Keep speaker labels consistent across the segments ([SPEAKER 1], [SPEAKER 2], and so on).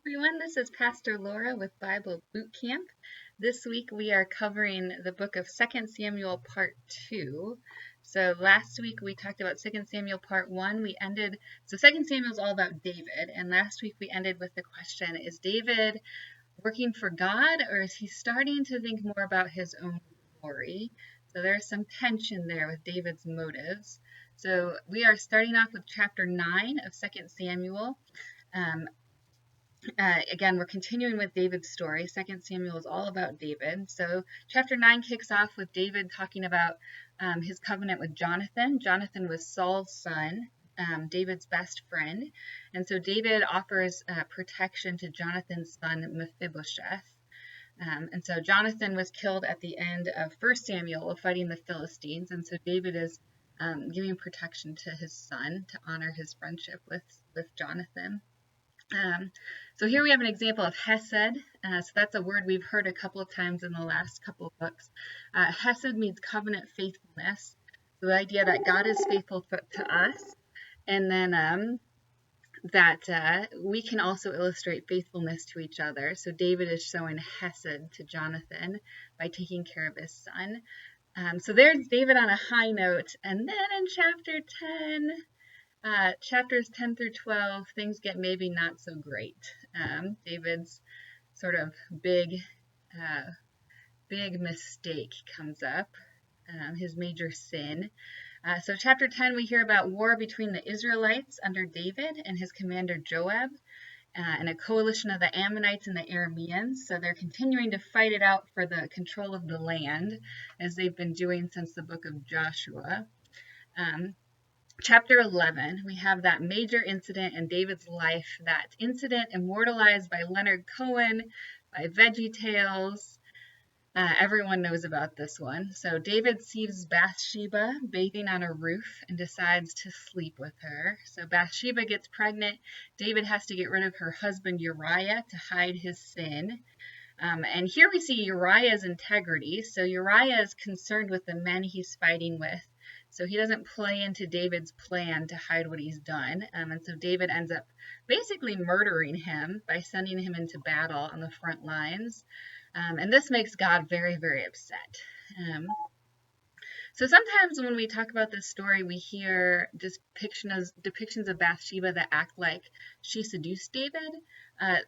[SPEAKER 1] Everyone, this is Pastor Laura with Bible Bootcamp. This week we are covering the book of 2 Samuel Part 2. So last week we talked about 2 Samuel Part 1. So 2 Samuel is all about David, and last week we ended with the question, is David working for God, or is he starting to think more about his own glory? So there's some tension there with David's motives. So we are starting off with chapter 9 of 2 Samuel. Again, we're continuing with David's story. 2 Samuel is all about David. So chapter 9 kicks off with David talking about his covenant with Jonathan. Jonathan was Saul's son, David's best friend. And so David offers protection to Jonathan's son, Mephibosheth. And so Jonathan was killed at the end of 1 Samuel while fighting the Philistines. And so David is giving protection to his son to honor his friendship with Jonathan. So here we have an example of hesed. So that's a word we've heard a couple of times in the last couple of books. Hesed means covenant faithfulness. So the idea that God is faithful to us, and then that we can also illustrate faithfulness to each other. So David is showing hesed to Jonathan by taking care of his son. So there's David on a high note. And then in chapter 10, chapters 10 through 12, things get maybe not so great. David's sort of big mistake comes up, his major sin. So chapter 10, we hear about war between the Israelites under David and his commander Joab, and a coalition of the Ammonites and the Arameans. So they're continuing to fight it out for the control of the land, as they've been doing since the book of Joshua. Chapter 11, we have that major incident in David's life, that incident immortalized by Leonard Cohen, by VeggieTales. Everyone knows about this one. So David sees Bathsheba bathing on a roof and decides to sleep with her. So Bathsheba gets pregnant. David has to get rid of her husband Uriah to hide his sin. And here we see Uriah's integrity. So Uriah is concerned with the men he's fighting with. So he doesn't play into David's plan to hide what he's done. And so David ends up basically murdering him by sending him into battle on the front lines. And this makes God very, very upset. So sometimes when we talk about this story, we hear depictions of Bathsheba that act like she seduced David.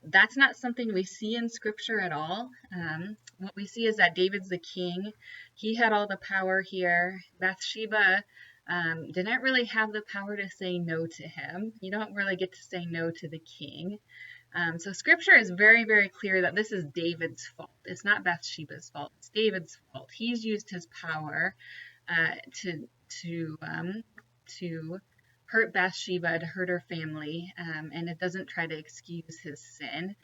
[SPEAKER 1] That's not something we see in Scripture at all. What we see is that David's the king. He had all the power here. Bathsheba didn't really have the power to say no to him. You don't really get to say no to the king. So Scripture is very, very clear that this is David's fault. It's not Bathsheba's fault. It's David's fault. He's used his power to hurt Bathsheba, to hurt her family, and it doesn't try to excuse his sin.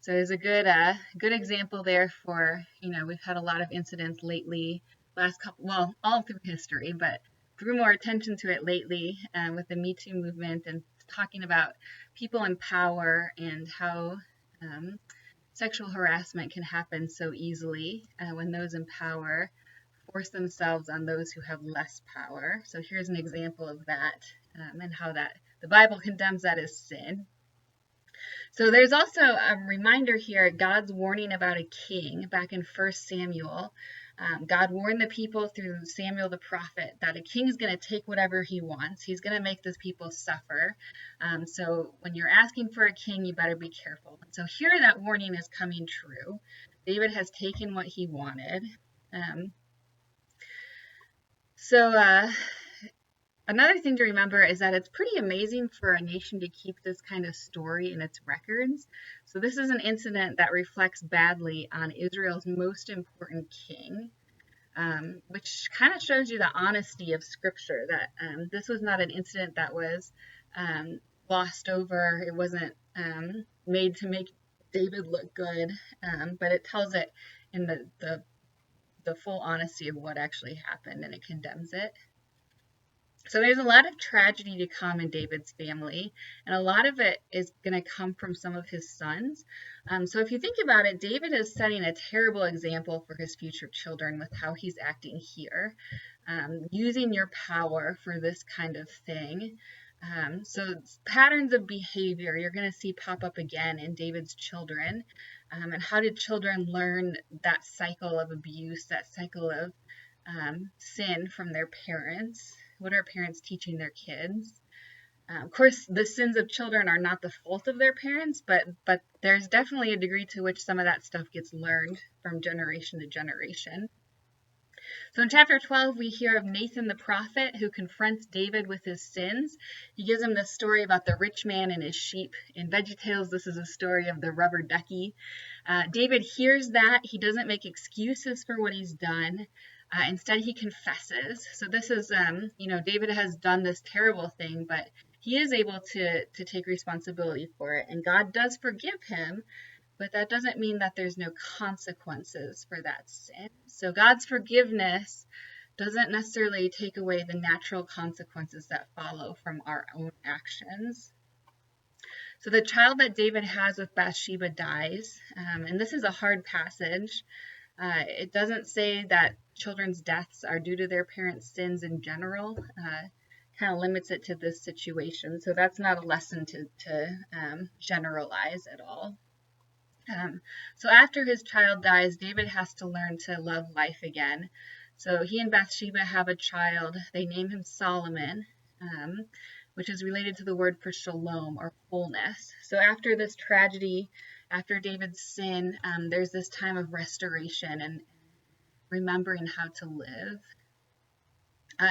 [SPEAKER 1] So there's a good example there for, we've had a lot of incidents lately, all through history, but drew more attention to it lately with the Me Too movement and talking about people in power and how sexual harassment can happen so easily when those in power force themselves on those who have less power. So here's an example of that and how that the Bible condemns that as sin. So there's also a reminder here, God's warning about a king back in 1 Samuel. God warned the people through Samuel the prophet that a king is going to take whatever he wants. He's going to make this people suffer. So when you're asking for a king, you better be careful. So here that warning is coming true. David has taken what he wanted. Another thing to remember is that it's pretty amazing for a nation to keep this kind of story in its records. So this is an incident that reflects badly on Israel's most important king, which kind of shows you the honesty of Scripture, that this was not an incident that was glossed over. It wasn't made to make David look good, but it tells it in the full honesty of what actually happened, and it condemns it. So there's a lot of tragedy to come in David's family, and a lot of it is going to come from some of his sons. So if you think about it, David is setting a terrible example for his future children with how he's acting here, using your power for this kind of thing. So patterns of behavior you're going to see pop up again in David's children. And how did children learn that cycle of abuse, that cycle of sin from their parents? What are parents teaching their kids? Of course, the sins of children are not the fault of their parents, but there's definitely a degree to which some of that stuff gets learned from generation to generation. So in chapter 12, we hear of Nathan the prophet who confronts David with his sins. He gives him this story about the rich man and his sheep. In VeggieTales, this is a story of the rubber ducky. David hears that. He doesn't make excuses for what he's done. Instead, he confesses. So this is, David has done this terrible thing, but he is able to take responsibility for it. And God does forgive him, but that doesn't mean that there's no consequences for that sin. So God's forgiveness doesn't necessarily take away the natural consequences that follow from our own actions. So the child that David has with Bathsheba dies, and this is a hard passage. It doesn't say that children's deaths are due to their parents' sins in general. Kind of limits it to this situation. So that's not a lesson to generalize at all. So after his child dies, David has to learn to love life again. So he and Bathsheba have a child. They name him Solomon, which is related to the word for shalom or wholeness. So after this tragedy, after David's sin, there's this time of restoration and remembering how to live.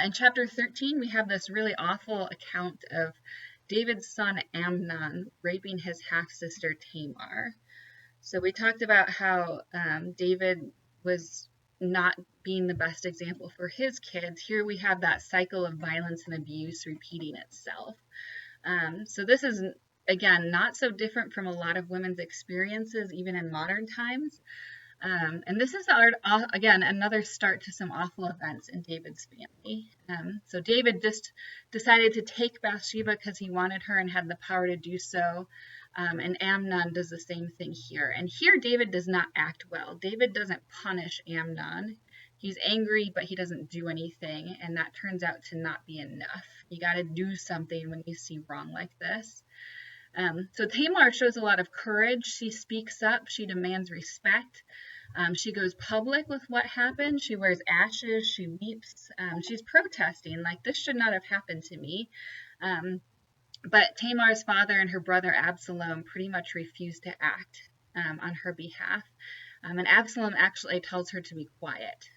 [SPEAKER 1] In chapter 13, we have this really awful account of David's son Amnon raping his half-sister Tamar. So we talked about how David was not being the best example for his kids. Here we have that cycle of violence and abuse repeating itself. So this is, again, not so different from a lot of women's experiences, even in modern times. And this is, again, another start to some awful events in David's family. So David just decided to take Bathsheba because he wanted her and had the power to do so. And Amnon does the same thing here. And here David does not act well. David doesn't punish Amnon. He's angry, but he doesn't do anything. And that turns out to not be enough. You got to do something when you see wrong like this. So Tamar shows a lot of courage. She speaks up. She demands respect. She goes public with what happened. She wears ashes. She weeps. She's protesting, like, this should not have happened to me. But Tamar's father and her brother Absalom pretty much refuse to act on her behalf. And Absalom actually tells her to be quiet.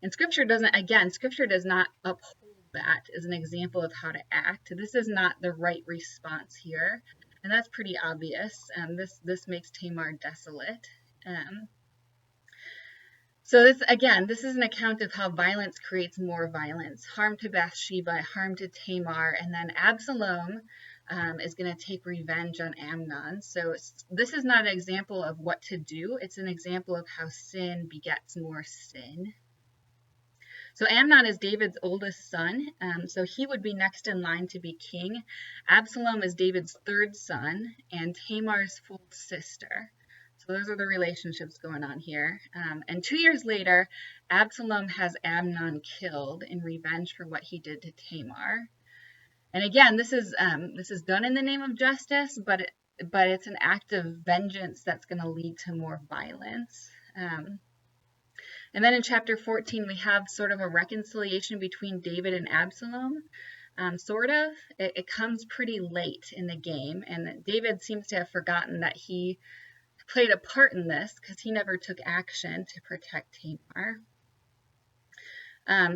[SPEAKER 1] And Scripture does not uphold that as an example of how to act. This is not the right response here. And that's pretty obvious. This makes Tamar desolate. So this is an account of how violence creates more violence. Harm to Bathsheba, harm to Tamar, and then Absalom is going to take revenge on Amnon. So this is not an example of what to do. It's an example of how sin begets more sin. So Amnon is David's oldest son, so he would be next in line to be king. Absalom is David's third son, and Tamar's full sister. So those are the relationships going on here. And 2 years later, Absalom has Amnon killed in revenge for what he did to Tamar. And again, this is done in the name of justice, but it's an act of vengeance that's going to lead to more violence. And then in chapter 14, we have sort of a reconciliation between David and Absalom. Sort of. It comes pretty late in the game, and David seems to have forgotten that he played a part in this because he never took action to protect Tamar.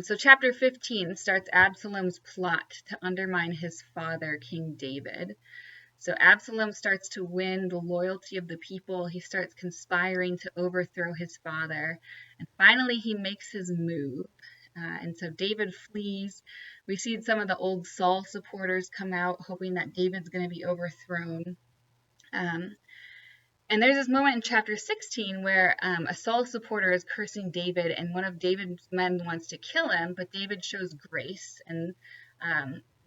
[SPEAKER 1] So chapter 15 starts Absalom's plot to undermine his father, King David. So Absalom starts to win the loyalty of the people. He starts conspiring to overthrow his father. And finally, he makes his move. And so David flees. We see some of the old Saul supporters come out, hoping that David's going to be overthrown. And there's this moment in chapter 16 where a Saul supporter is cursing David, and one of David's men wants to kill him, but David shows grace and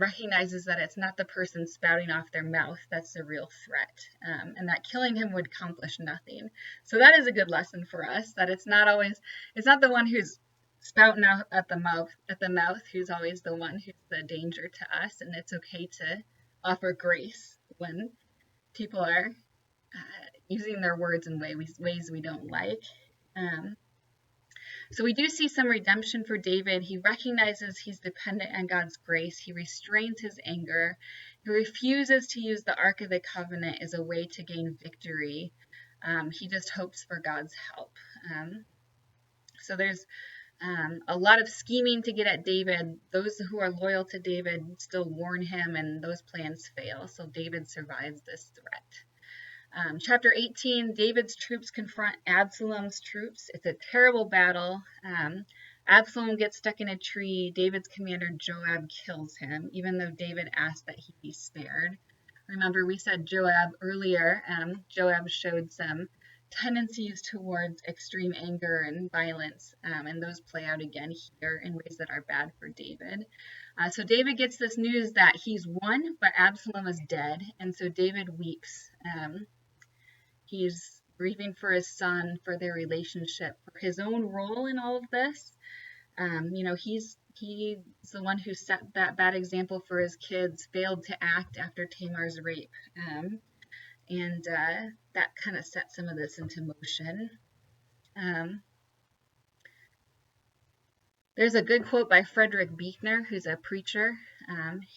[SPEAKER 1] recognizes that it's not the person spouting off their mouth that's the real threat, and that killing him would accomplish nothing. So that is a good lesson for us, that it's not the one who's spouting out at the mouth, who's always the one who's the danger to us, and it's okay to offer grace when people are using their words in ways we don't like. Um, so we do see some redemption for David. He recognizes he's dependent on God's grace. He restrains his anger. He refuses to use the Ark of the Covenant as a way to gain victory. He just hopes for God's help. So there's a lot of scheming to get at David. Those who are loyal to David still warn him, and those plans fail. So David survives this threat. Chapter 18, David's troops confront Absalom's troops. It's a terrible battle. Absalom gets stuck in a tree. David's commander Joab kills him, even though David asked that he be spared. Remember, we said Joab earlier. Joab showed some tendencies towards extreme anger and violence, and those play out again here in ways that are bad for David. So David gets this news that he's won, but Absalom is dead, and so David weeps. He's grieving for his son, for their relationship, for his own role in all of this. He's the one who set that bad example for his kids, failed to act after Tamar's rape. And that kind of set some of this into motion. There's a good quote by Frederick Buechner, who's a preacher.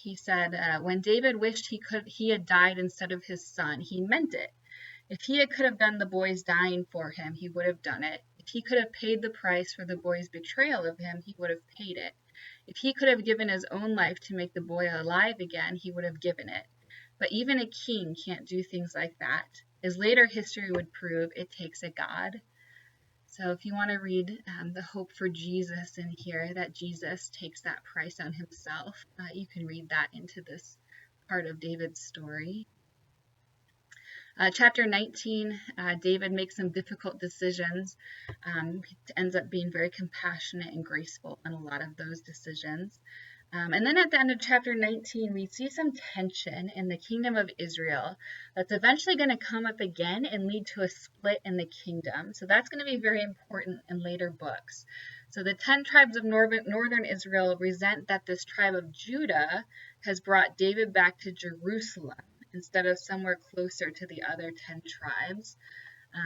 [SPEAKER 1] He said, when David wished he had died instead of his son, he meant it. If he could have done the boy's dying for him, he would have done it. If he could have paid the price for the boy's betrayal of him, he would have paid it. If he could have given his own life to make the boy alive again, he would have given it. But even a king can't do things like that. As later history would prove, it takes a God. So if you want to read the hope for Jesus in here, that Jesus takes that price on himself, you can read that into this part of David's story. Chapter 19, David makes some difficult decisions. He ends up being very compassionate and graceful in a lot of those decisions. And then at the end of chapter 19, we see some tension in the kingdom of Israel that's eventually going to come up again and lead to a split in the kingdom. So that's going to be very important in later books. So the 10 tribes of northern Israel resent that this tribe of Judah has brought David back to Jerusalem instead of somewhere closer to the other 10 tribes.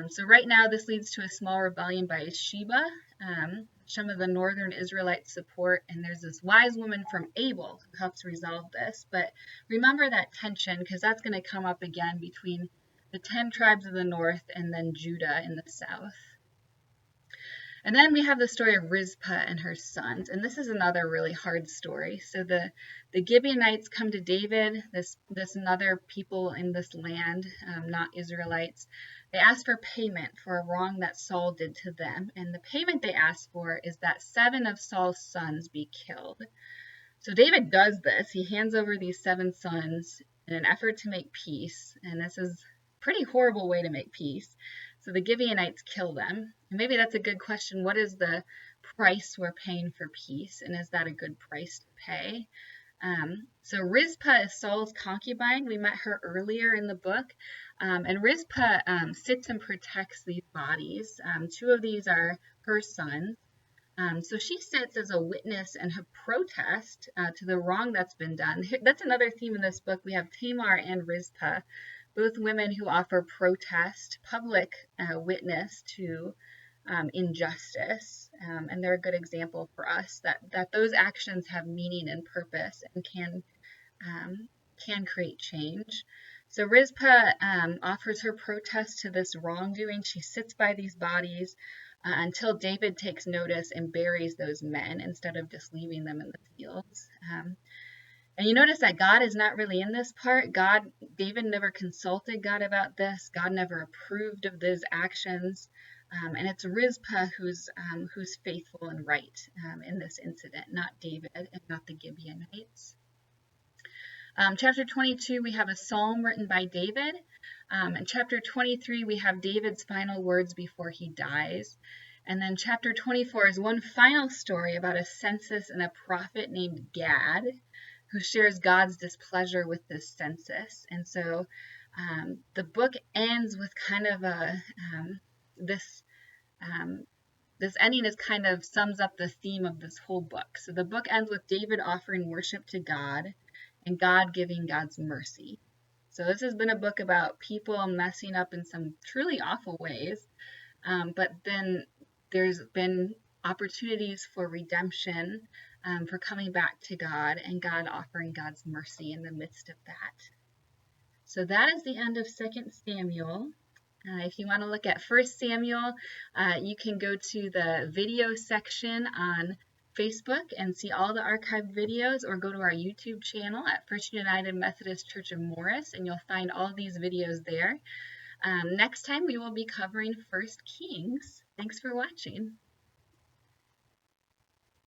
[SPEAKER 1] So right now, this leads to a small rebellion by Sheba. Some of the northern Israelites support, and there's this wise woman from Abel who helps resolve this. But remember that tension, because that's going to come up again between the 10 tribes of the north and then Judah in the south. And then we have the story of Rizpah and her sons, and this is another really hard story. So the Gibeonites come to David, this another people in this land, not Israelites. They ask for payment for a wrong that Saul did to them, and the payment they ask for is that 7 of Saul's sons be killed. So David does this. He hands over these 7 sons in an effort to make peace, and this is a pretty horrible way to make peace. So the Gibeonites kill them. And maybe that's a good question. What is the price we're paying for peace? And is that a good price to pay? So Rizpah is Saul's concubine. We met her earlier in the book. And Rizpah sits and protects these bodies. 2 of these are her sons. So she sits as a witness and a protest to the wrong that's been done. That's another theme in this book. We have Tamar and Rizpah, both women who offer protest, public witness to injustice. And they're a good example for us that those actions have meaning and purpose and can create change. So Rizpah offers her protest to this wrongdoing. She sits by these bodies until David takes notice and buries those men instead of just leaving them in the fields. And you notice that God is not really in this part. David never consulted God about this. God never approved of those actions. And it's Rizpah who's faithful and right in this incident, not David and not the Gibeonites. Chapter 22, we have a psalm written by David. In chapter 23, we have David's final words before he dies. And then chapter 24 is one final story about a census and a prophet named Gad, who shares God's displeasure with this census. And so the book ends with kind of this this ending is kind of sums up the theme of this whole book. So the book ends with David offering worship to God and God giving God's mercy. So this has been a book about people messing up in some truly awful ways, but then there's been opportunities for redemption, for coming back to God, and God offering God's mercy in the midst of that. So that is the end of 2 Samuel. If you want to look at 1 Samuel, you can go to the video section on Facebook and see all the archived videos, or go to our YouTube channel at First United Methodist Church of Morris, and you'll find all these videos there. Next time we will be covering 1 Kings. Thanks for watching.